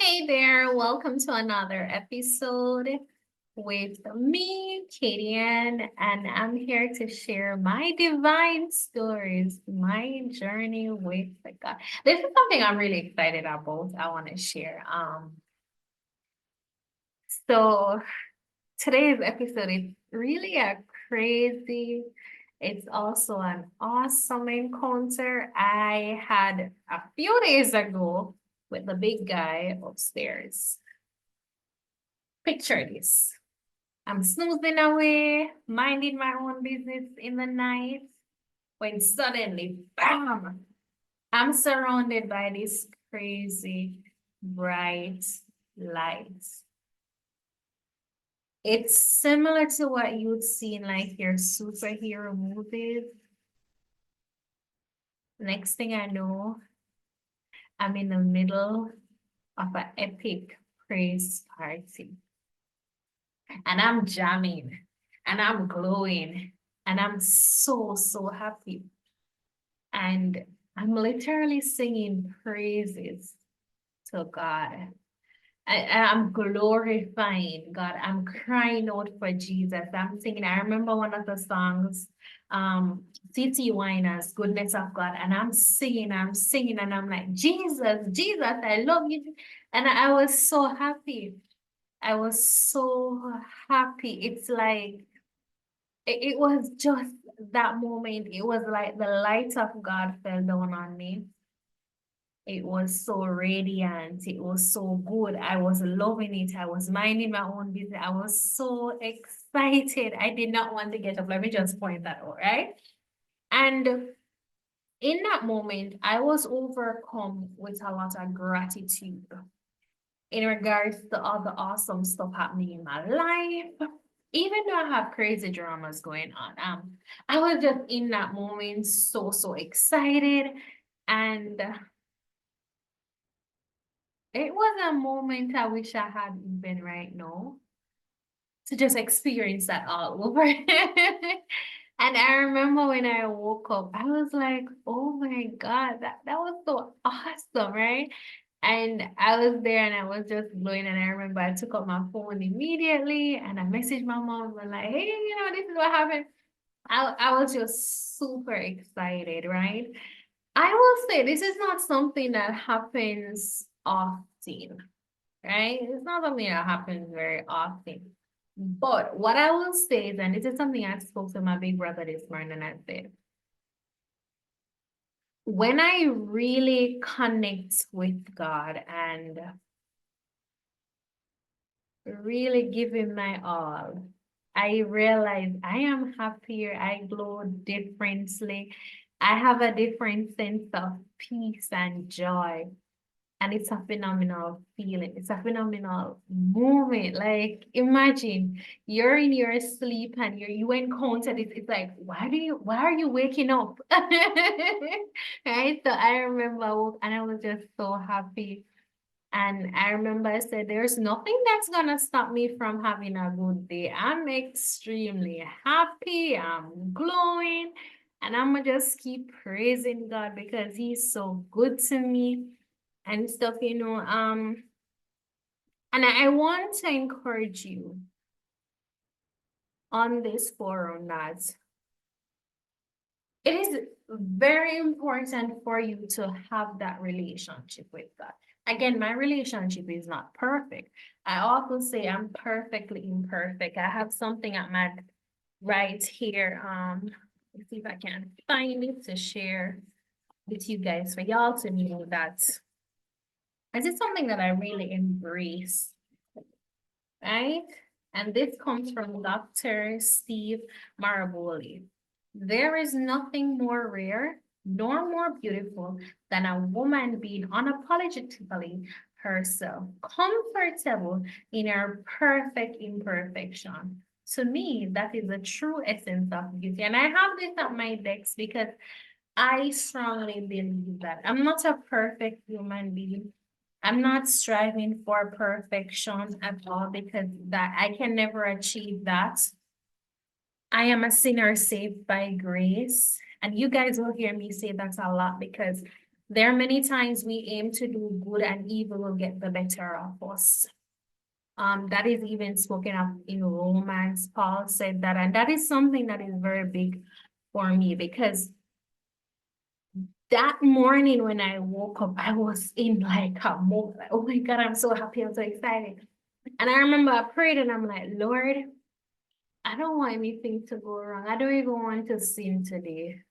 Hey there, welcome to another episode with me, Katie Ann, and I'm here to share my divine stories, my journey with God. This is something I'm really excited about. I want to share. So today's episode is really a crazy, it's also an awesome encounter I had a few days ago with the big guy upstairs. Picture this. I'm snoozing away, minding my own business in the night, when suddenly, bam, I'm surrounded by this crazy bright lights. It's similar to what you'd see in like your superhero movies. Next thing I know, I'm in the middle of an epic praise party. And I'm jamming and I'm glowing and I'm so happy. And I'm literally singing praises to God. I'm glorifying God. I'm crying out for Jesus. I'm singing. I remember one of the songs, C.T. Winer's Goodness of God. And I'm singing, and I'm like, Jesus, Jesus, I love you. And I was so happy. I was so happy. It's like, it was just that moment. It was like the light of God fell down on me. It was so radiant. It was so good. I was loving it. I was minding my own business. I was so excited. I did not want to get up. Let me just point that out, right? And in that moment, I was overcome with a lot of gratitude in regards to all the awesome stuff happening in my life. Even though I have crazy dramas going on, I was just in that moment so excited, and it was a moment I wish I had been right now to just experience that all over. And I remember when I woke up, I was like, oh my God, that was so awesome, right? And I was there and I was just glowing. And I remember I took up my phone immediately and I messaged my mom and like, hey, this is what happened. I was just super excited, right? I will say this is not something that happens often, right? It's not something that happens very often. But what I will say is, and this is something I spoke to my big brother this morning, and I said, when I really connect with God and really give him my all, I realize I am happier, I glow differently, I have a different sense of peace and joy. And it's a phenomenal feeling. It's a phenomenal moment. Like imagine you're in your sleep and you encounter this. It's like, why are you waking up? Right? So I remember and I was just so happy. And I remember I said, there's nothing that's gonna stop me from having a good day. I'm extremely happy. I'm glowing. And I'm gonna just keep praising God because He's so good to me and stuff. And I want to encourage you on this forum that it is very important for you to have that relationship with God. Again, my relationship is not perfect. I often say I'm perfectly imperfect. I have something at my right here. Let's see if I can find it to share with you guys for y'all to know that this is something that I really embrace, right? And this comes from Dr. Steve Maraboli. There is nothing more rare nor more beautiful than a woman being unapologetically herself, comfortable in her perfect imperfection. To me, that is the true essence of beauty. And I have this at my desk because I strongly believe that I'm not a perfect human being. I'm not striving for perfection at all because that I can never achieve that. I am a sinner saved by grace. And you guys will hear me say that a lot because There are many times we aim to do good and evil will get the better of us. That is even spoken of in Romans. Paul said that, and that is something that is very big for me because that morning when I woke up, I was in like a mode, like, oh my God, I'm so happy, I'm so excited. And I remember I prayed and I'm like, Lord, I don't want anything to go wrong. I don't even want to sin today.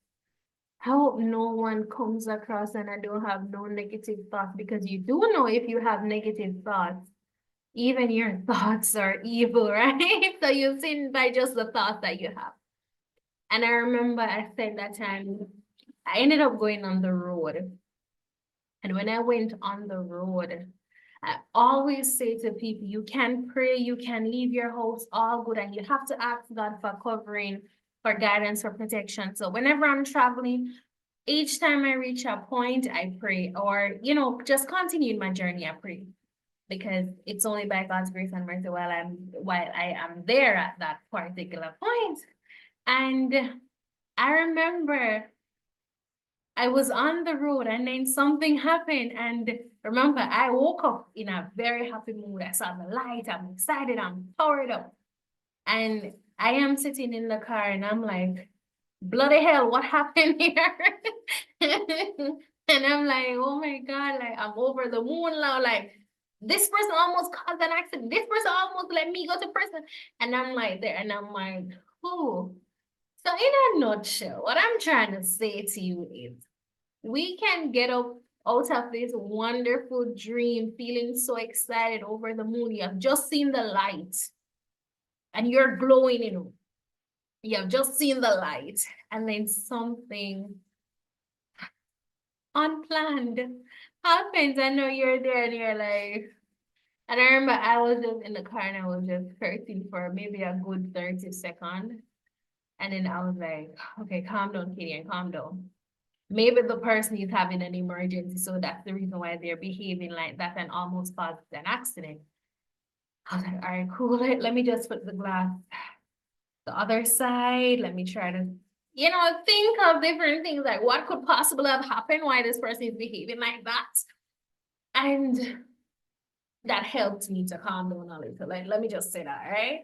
I hope no one comes across and I don't have no negative thoughts, because you do know if you have negative thoughts, even your thoughts are evil, right? So you sin by just the thoughts that you have. And I remember I said that time, I ended up going on the road. And when I went on the road, I always say to people, you can pray, you can leave your house, all good, and you have to ask God for covering, for guidance, for protection. So whenever I'm traveling, each time I reach a point, I pray, or, just continue my journey, I pray. Because it's only by God's grace and mercy while I am there at that particular point. And I remember I was on the road and then something happened. And remember, I woke up in a very happy mood. I saw the light, I'm excited, I'm powered up. And I am sitting in the car and I'm like, bloody hell, what happened here? And I'm like, oh my God, like I'm over the moon now. Like, this person almost caused an accident. This person almost let me go to prison. And I'm like there, and I'm like, who? So in a nutshell, what I'm trying to say to you is we can get up out of this wonderful dream, feeling so excited over the moon. You have just seen the light and you're glowing, you have just seen the light, and then something unplanned happens. I know you're there and you're like, and I remember I was just in the car and I was just hurting for maybe a good 30 seconds. And then I was like, okay, calm down, Katie, and calm down. Maybe the person is having an emergency, so that's the reason why they're behaving like that and almost caused an accident. I was like, all right, cool. Let me just put the glass the other side. Let me try to, think of different things like what could possibly have happened, why this person is behaving like that. And that helped me to calm down a little. Like, let me just say that, right?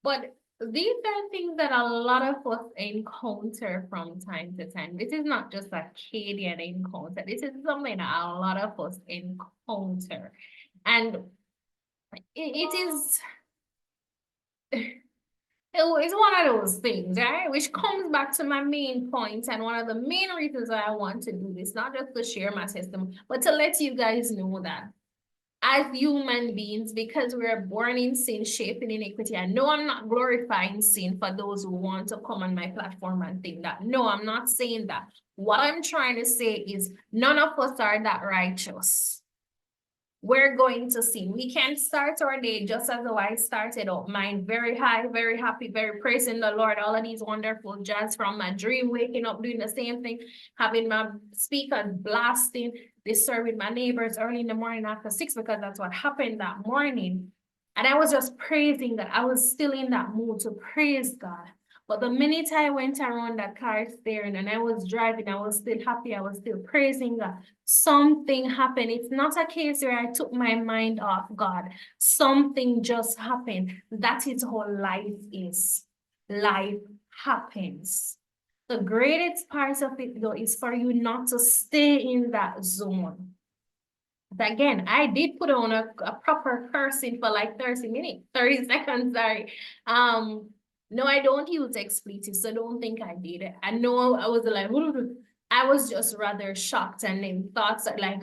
But these are things that a lot of us encounter from time to time. This is not just a Cadian encounter. This is something that a lot of us encounter. And it is it's one of those things, right? Which comes back to my main point, and one of the main reasons why I want to do this, not just to share my testimony, but to let you guys know that as human beings, because we are born in sin, shaped in iniquity. I know I'm not glorifying sin for those who want to come on my platform and think that. No, I'm not saying that. What I'm trying to say is none of us are that righteous. We're going to sin. We can start our day just as though I started out mine, very high, very happy, very praising the Lord, all of these wonderful jazz from my dream, waking up, doing the same thing, having my speakers blasting, disturbing my neighbors early in the morning after 6, because that's what happened that morning. And I was just praising God. I was still in that mood to praise God. But the minute I went around that car staring and I was driving, I was still happy. I was still praising God. Something happened. It's not a case where I took my mind off God. Something just happened. That is how life is. Life happens. The greatest part of it, though, is for you not to stay in that zone. But again, I did put on a proper cursing for like 30 minutes, 30 seconds, sorry. No, I don't use expletives, so don't think I did it. I know I was like, I was just rather shocked, and then thoughts like,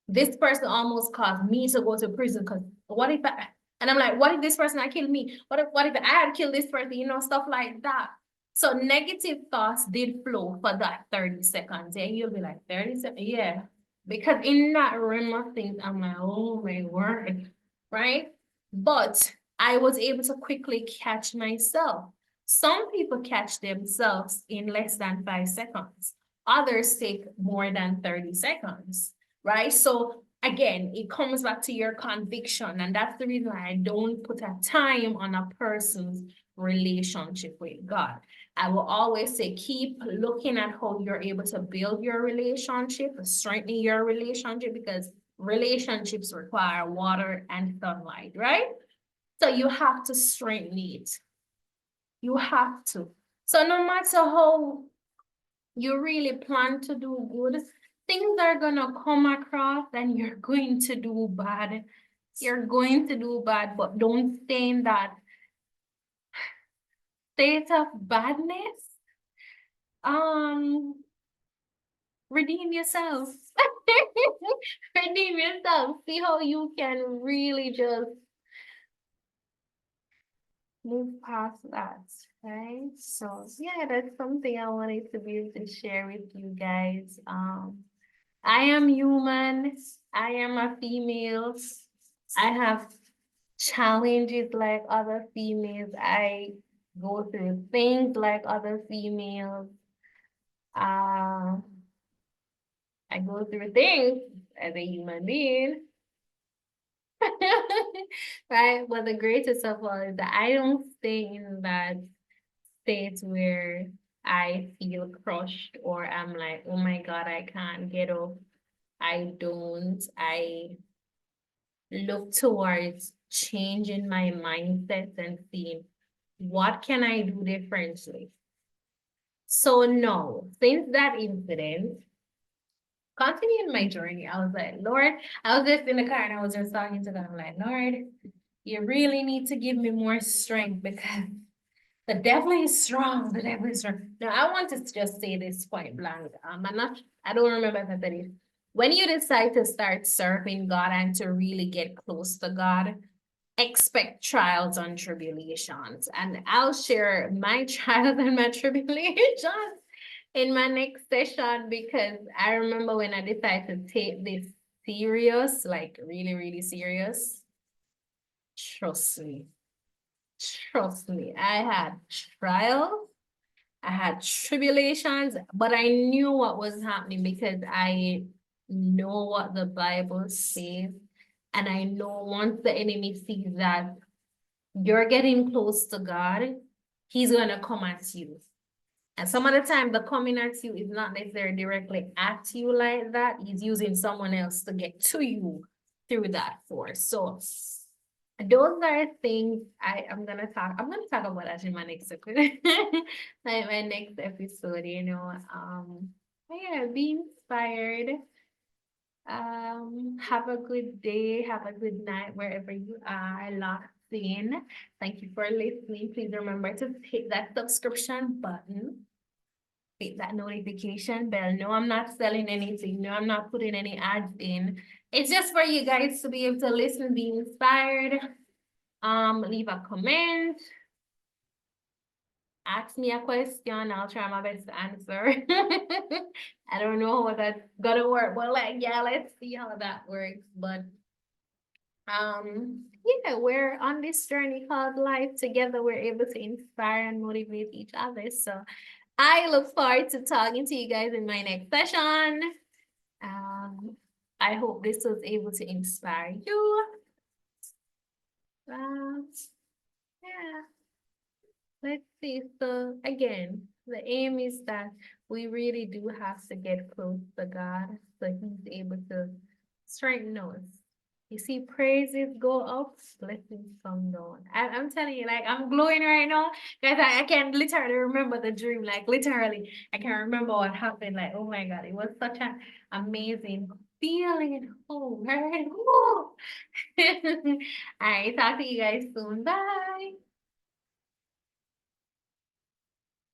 this person almost caused me to go to prison, because what if I, and I'm like, what if this person had killed me? What if I had killed this person? Stuff like that. So negative thoughts did flow for that 30 seconds. And you'll be like, 30 seconds? Yeah. Because in that realm of things, I'm like, oh my word, right? But I was able to quickly catch myself. Some people catch themselves in less than 5 seconds. Others take more than 30 seconds, right? So again, it comes back to your conviction. And that's the reason why I don't put a time on a person's relationship with God. I will always say, keep looking at how you're able to build your relationship, strengthen your relationship, because relationships require water and sunlight, right? So you have to strengthen it. You have to. So no matter how you really plan to do good, things are gonna come across and you're going to do bad. You're going to do bad, but don't stay in that state of badness. Um, redeem yourself. Redeem yourself. See how you can really just move past that, right? So yeah, that's something I wanted to be able to share with you guys. I am human. I am a female. I have challenges like other females. I go through things like other females. Uh, I go through things as a human being. Right? But the greatest of all is that I don't stay in that state where I feel crushed or I'm like, oh my God, I can't get up. I don't. I look towards changing my mindset and seeing what can I do differently. So no, since that incident, continuing my journey, I was like, Lord, I was just in the car and I was just talking to God. I'm like, Lord, you really need to give me more strength because the devil is strong. The devil is strong. Now, I want to just say this point blank. I don't remember if I said it. When you decide to start serving God and to really get close to God, expect trials and tribulations. And I'll share my trials and my tribulations in my next session because I remember when I decided to take this serious, like really, really serious. Trust me. Trust me. I had trials, I had tribulations, but I knew what was happening because I know what the Bible says. And I know once the enemy sees that you're getting close to God, he's going to come at you. And some of the time, the coming at you is not necessarily directly at you like that. He's using someone else to get to you through that force. So those are things I'm gonna talk about that in my next episode. Like my next episode, you know. Yeah, be inspired. Have a good day, have a good night wherever you are locked in. Thank you for listening. Please remember to hit that subscription button, hit that notification bell. No, I'm not selling anything. No, I'm not putting any ads in. It's just for you guys to be able to listen, be inspired. Leave a comment, ask me a question, I'll try my best to answer. I don't know how that's gonna work, but like, yeah, let's see how that works. But yeah, we're on this journey called life together. We're able to inspire and motivate each other. So I look forward to talking to you guys in my next session. Um, I hope this was able to inspire you. Yeah. Let's see. So again, the aim is that we really do have to get close to God so he's able to strengthen us. You see, praises go up, blessings come down. I'm telling you, like I'm glowing right now. Guys, I can literally remember the dream. Like literally, I can remember what happened. Like, oh my God, it was such an amazing feeling. Oh, right. All right, talk to you guys soon. Bye.